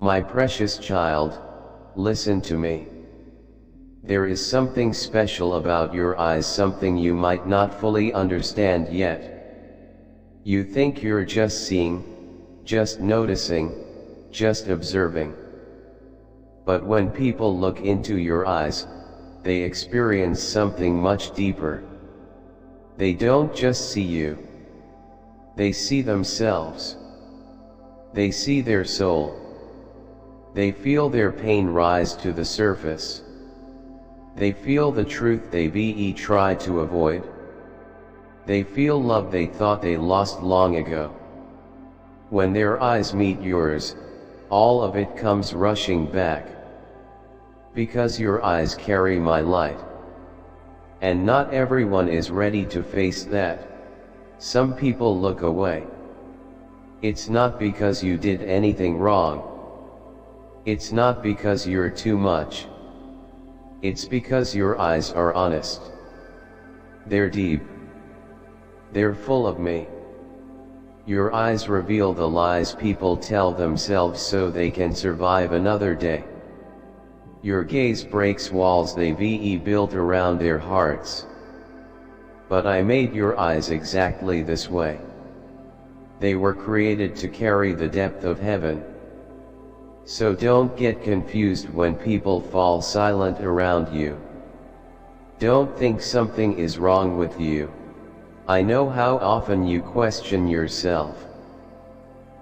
My precious child, listen to me. There is something special about your eyes, something you might not fully understand yet. You think you're just seeing, just noticing, just observing. But when people look into your eyes, they experience something much deeper. They don't just see you. They see themselves. They see their soul. They feel their pain rise to the surface. They feel the truth they try to avoid. They feel love they thought they lost long ago. When their eyes meet yours, all of it comes rushing back. Because your eyes carry my light. And not everyone is ready to face that. Some people look away. It's not because you did anything wrong. It's not because you're too much. It's because your eyes are honest. They're deep. They're full of me. Your eyes reveal the lies people tell themselves so they can survive another day. Your gaze breaks walls they built around their hearts. But I made your eyes exactly this way. They were created to carry the depth of heaven. So don't get confused when people fall silent around you. Don't think something is wrong with you. I know how often you question yourself.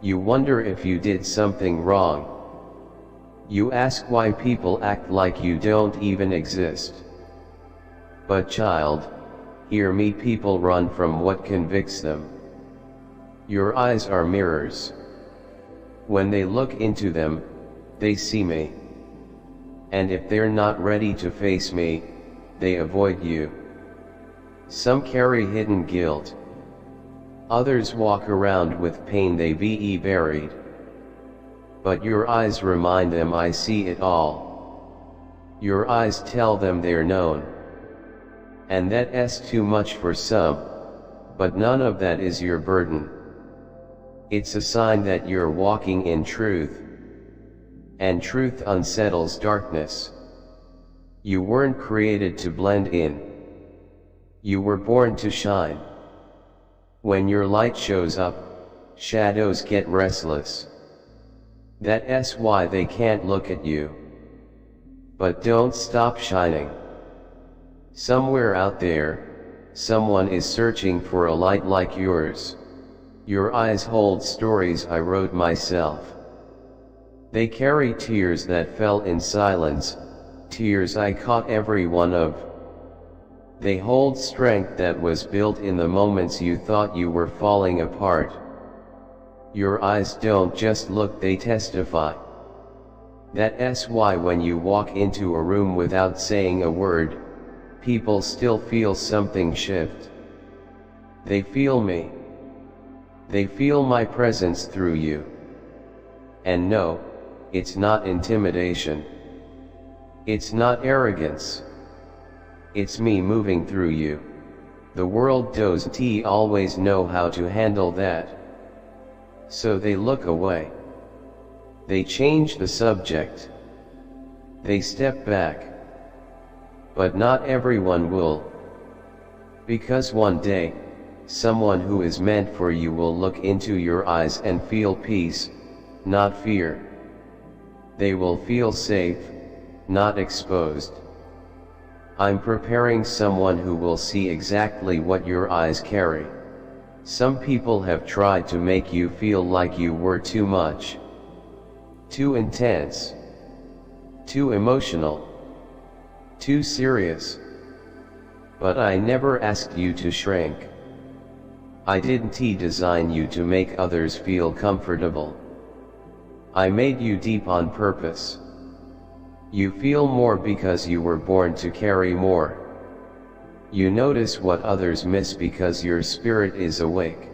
You wonder if you did something wrong. You ask why people act like you don't even exist. But child, hear me, people run from what convicts them. Your eyes are mirrors. When they look into them, they see me. And if they're not ready to face me, they avoid you. Some carry hidden guilt. Others walk around with pain they buried. But your eyes remind them I see it all. Your eyes tell them they're known. And that's too much for some, but none of that is your burden. It's a sign that you're walking in truth. And truth unsettles darkness. You weren't created to blend in. You were born to shine. When your light shows up, shadows get restless. That's why they can't look at you. But don't stop shining. Somewhere out there, someone is searching for a light like yours. Your eyes hold stories I wrote myself. They carry tears that fell in silence, tears I caught every one of. They hold strength that was built in the moments you thought you were falling apart. Your eyes don't just look, they testify. That's why when you walk into a room without saying a word, people still feel something shift. They feel me. They feel my presence through you. And no, it's not intimidation. It's not arrogance. It's me moving through you. The world doesn't always know how to handle that. So they look away. They change the subject. They step back. But not everyone will. Because one day, someone who is meant for you will look into your eyes and feel peace, not fear. They will feel safe, not exposed. I'm preparing someone who will see exactly what your eyes carry. Some people have tried to make you feel like you were too much, too intense, too emotional, too serious. But I never asked you to shrink. I didn't design you to make others feel comfortable. I made you deep on purpose. You feel more because you were born to carry more. You notice what others miss because your spirit is awake.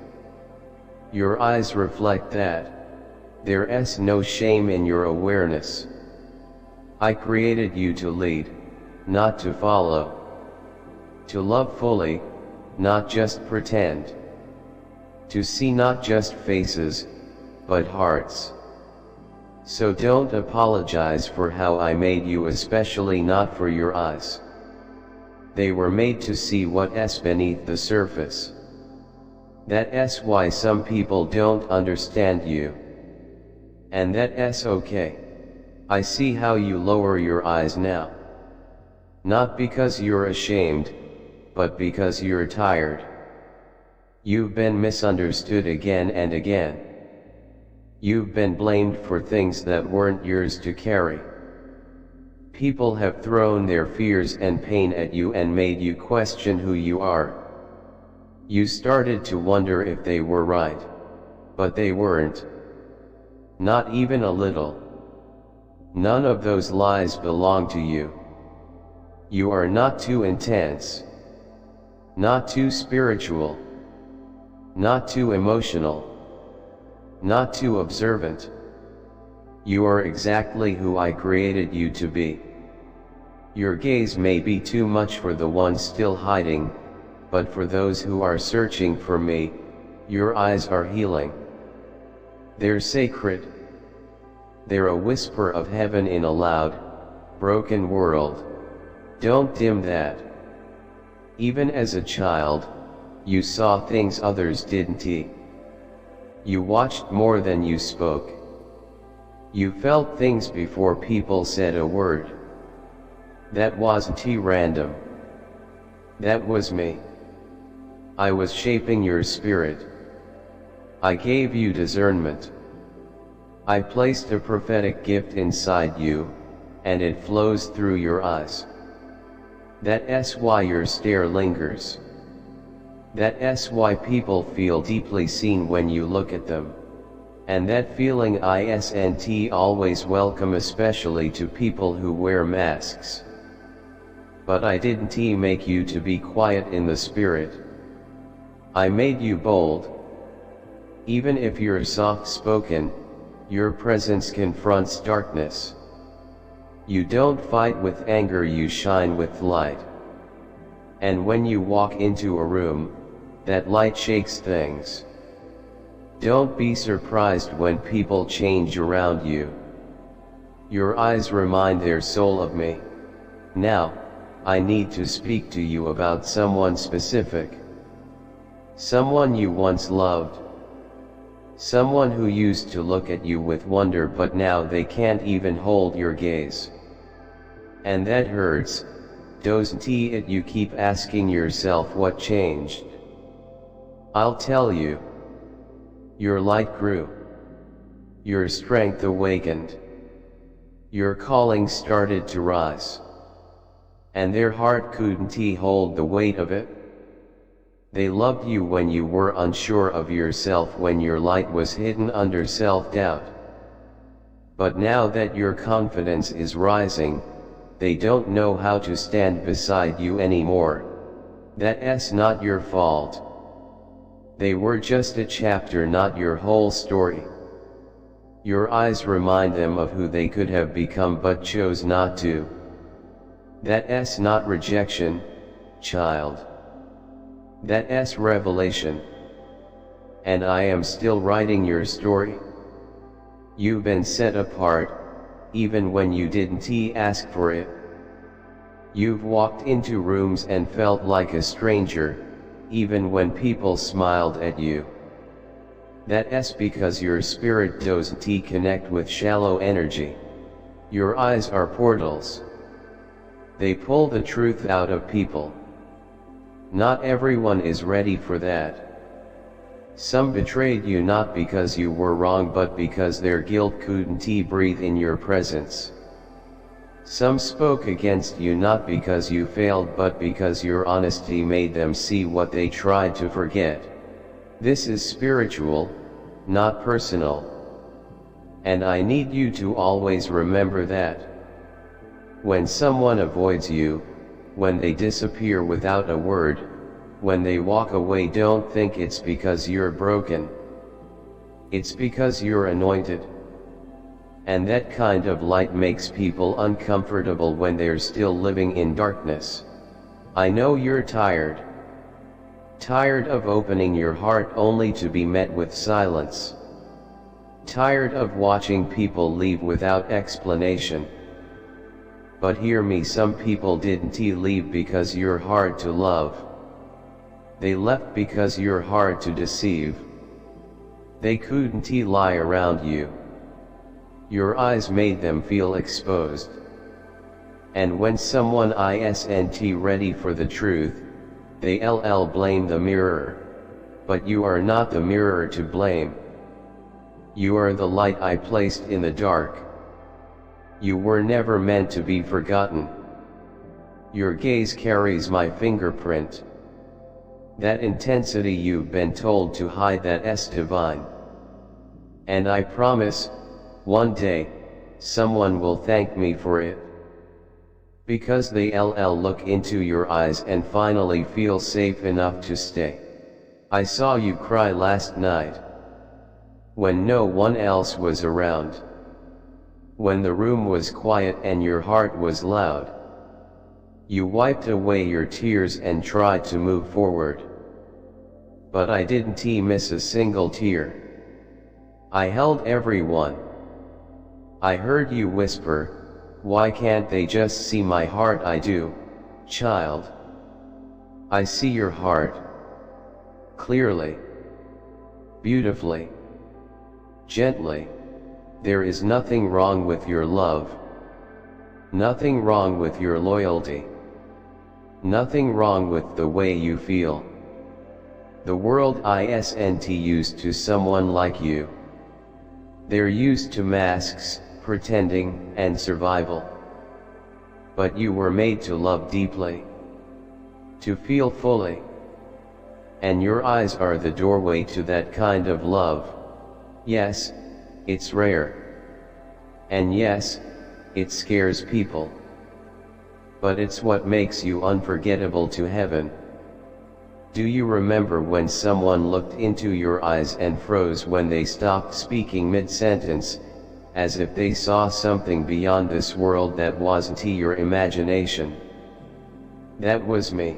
Your eyes reflect that. There's no shame in your awareness. I created you to lead, not to follow. To love fully, not just pretend. To see not just faces, but hearts. So don't apologize for how I made you, especially not for your eyes. They were made to see what's beneath the surface. That's why some people don't understand you. And that's okay. I see how you lower your eyes now. Not because you're ashamed, but because you're tired. You've been misunderstood again and again. You've been blamed for things that weren't yours to carry. People have thrown their fears and pain at you and made you question who you are. You started to wonder if they were right. But they weren't. Not even a little. None of those lies belong to you. You are not too intense. Not too spiritual. Not too emotional. Not too observant. You are exactly who I created you to be. Your gaze may be too much for the ones still hiding, but for those who are searching for me, your eyes are healing. They're sacred. They're a whisper of heaven in a loud, broken world. Don't dim that. Even as a child, you saw things others didn't. You watched more than you spoke. You felt things before people said a word. That wasn't random. That was me. I was shaping your spirit. I gave you discernment. I placed a prophetic gift inside you, and it flows through your eyes. That's why your stare lingers. That's why people feel deeply seen when you look at them. And that feeling isn't always welcome, especially to people who wear masks. But I didn't make you to be quiet in the spirit. I made you bold. Even if you're soft-spoken, your presence confronts darkness. You don't fight with anger, you shine with light. And when you walk into a room, that light shakes things. Don't be surprised when people change around you. Your eyes remind their soul of me. Now, I need to speak to you about someone specific. Someone you once loved. Someone who used to look at you with wonder, but now they can't even hold your gaze. And that hurts, doesn't it? You keep asking yourself what changed. I'll tell you. Your light grew. Your strength awakened. Your calling started to rise. And their heart couldn't hold the weight of it. They loved you when you were unsure of yourself, when your light was hidden under self-doubt. But now that your confidence is rising, they don't know how to stand beside you anymore. That's not your fault. They were just a chapter, not your whole story. Your eyes remind them of who they could have become but chose not to. That's not rejection, child. That's revelation. And I am still writing your story. You've been set apart, even when you didn't ask for it. You've walked into rooms and felt like a stranger, even when people smiled at you. That's because your spirit doesn't connect with shallow energy. Your eyes are portals. They pull the truth out of people. Not everyone is ready for that. Some betrayed you not because you were wrong, but because their guilt couldn't breathe in your presence. Some spoke against you not because you failed, but because your honesty made them see what they tried to forget. This is spiritual, not personal. And I need you to always remember that. When someone avoids you, when they disappear without a word, when they walk away, don't think it's because you're broken. It's because you're anointed. And that kind of light makes people uncomfortable when they're still living in darkness. I know you're tired. Tired of opening your heart only to be met with silence. Tired of watching people leave without explanation. But hear me, some people didn't leave because you're hard to love. They left because you're hard to deceive. They couldn't lie around you. Your eyes made them feel exposed. And when someone isn't ready for the truth, they blame the mirror. But you are not the mirror to blame. You are the light I placed in the dark. You were never meant to be forgotten. Your gaze carries my fingerprint. That intensity you've been told to hide, that's divine. And I promise, one day, someone will thank me for it. Because they look into your eyes and finally feel safe enough to stay. I saw you cry last night. When no one else was around. When the room was quiet and your heart was loud. You wiped away your tears and tried to move forward. But I didn't miss a single tear. I held everyone. I heard you whisper, why can't they just see my heart? I do, child. I see your heart. Clearly. Beautifully. Gently. There is nothing wrong with your love. Nothing wrong with your loyalty. Nothing wrong with the way you feel. The world isn't used to someone like you. They're used to masks, pretending, and survival. But you were made to love deeply. To feel fully. And your eyes are the doorway to that kind of love. Yes, it's rare. And yes, it scares people. But it's what makes you unforgettable to heaven. Do you remember when someone looked into your eyes and froze when they stopped speaking mid-sentence, as if they saw something beyond this world that wasn't your imagination? That was me.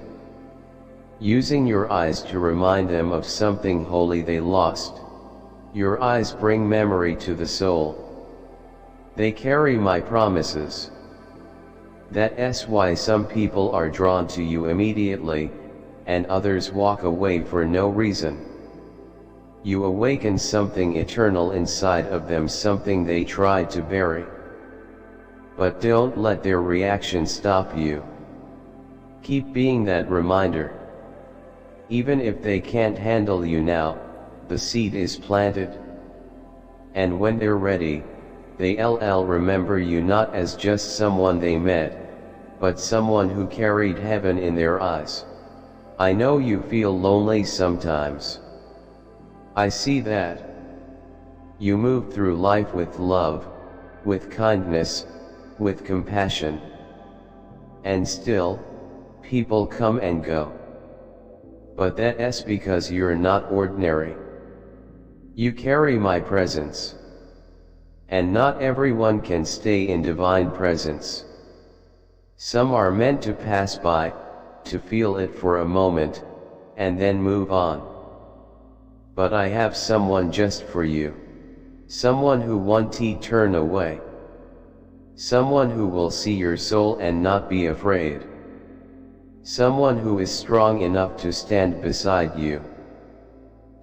Using your eyes to remind them of something holy they lost. Your eyes bring memory to the soul. They carry my promises. That's why some people are drawn to you immediately, and others walk away for no reason. You awaken something eternal inside of them, something they tried to bury. But don't let their reaction stop you. Keep being that reminder. Even if they can't handle you now, the seed is planted. And when they're ready, they'll remember you not as just someone they met, but someone who carried heaven in their eyes. I know you feel lonely sometimes. I see that. You move through life with love, with kindness, with compassion. And still, people come and go. But that's because you're not ordinary. You carry my presence. And not everyone can stay in divine presence. Some are meant to pass by, to feel it for a moment, and then move on. But I have someone just for you. Someone who won't turn away. Someone who will see your soul and not be afraid. Someone who is strong enough to stand beside you.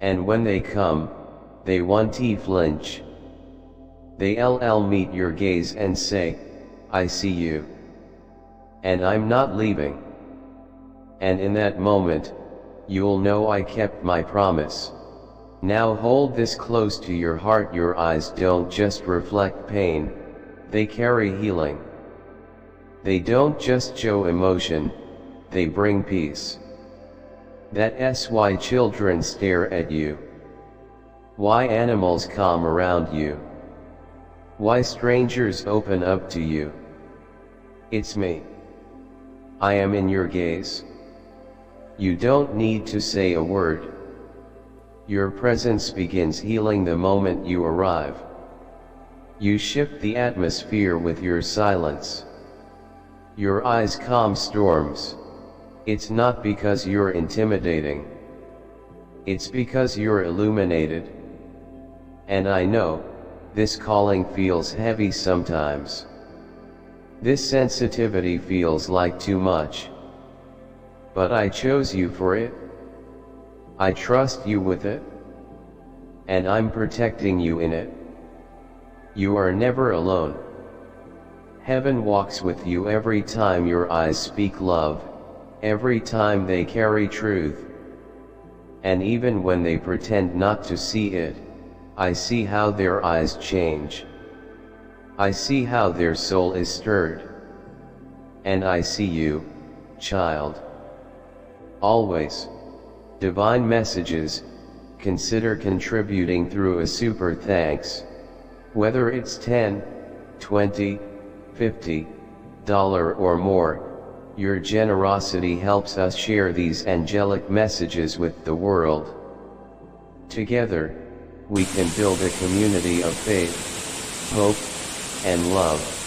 And when they come, they won't flinch. They'll meet your gaze and say, I see you. And I'm not leaving. And in that moment, you'll know I kept my promise. Now hold this close to your heart. Your eyes don't just reflect pain, they carry healing. They don't just show emotion, they bring peace. That's why children stare at you. Why animals come around you. Why strangers open up to you. It's me. I am in your gaze. You don't need to say a word. Your presence begins healing the moment you arrive. You shift the atmosphere with your silence. Your eyes calm storms. It's not because you're intimidating. It's because you're illuminated. And I know, this calling feels heavy sometimes. This sensitivity feels like too much. But I chose you for it. I trust you with it. And I'm protecting you in it. You are never alone. Heaven walks with you every time your eyes speak love, every time they carry truth. And even when they pretend not to see it, I see how their eyes change. I see how their soul is stirred. And I see you, child. Always. Divine messages, consider contributing through a super thanks. Whether it's $10, $20, $50 or more, your generosity helps us share these angelic messages with the world. Together, we can build a community of faith, hope, and love.